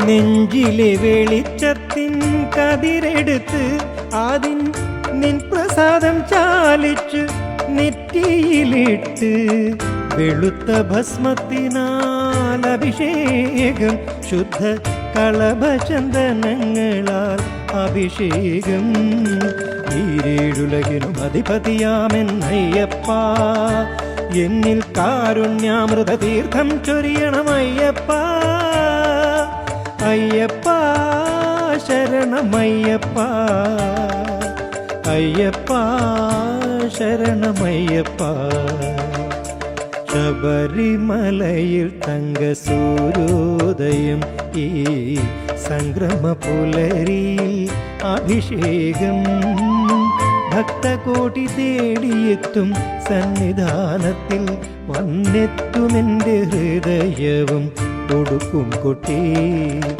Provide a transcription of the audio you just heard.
നെഞ്ചിലെ വെളിച്ചത്തിൻ കതിരെടുത്ത് ആദിൻ നിൻ പ്രസാദം ചാലിച്ചു നെറ്റിയിലിട്ട് വെളുത്ത ഭസ്മത്തിനാൽ അഭിഷേകം ശുദ്ധ കളഭചന്ദനങ്ങളാൽ അഭിഷേകം ഈരേഴുലകിനും അധിപതിയാമെന്നയ്യപ്പ എന്നിൽ കാരുണ്യാമൃത തീർത്ഥം ചൊരിയണമയ്യപ്പ അയ്യപ്പ ശരണമയ്യപ്പ അയ്യപ്പ ശരണമയ്യപ്പ ശബരിമലയിൽ തങ്കസൂര്യോദയം ഈ സംക്രമ പുലരിയിൽ അഭിഷേകം ഭക്തകോടി തേടിയെത്തും സന്നിധാനത്തിൽ വന്നെത്തുമെൻ്റെ ഹൃദയവും കൊടുക്കും കൊട്ടി.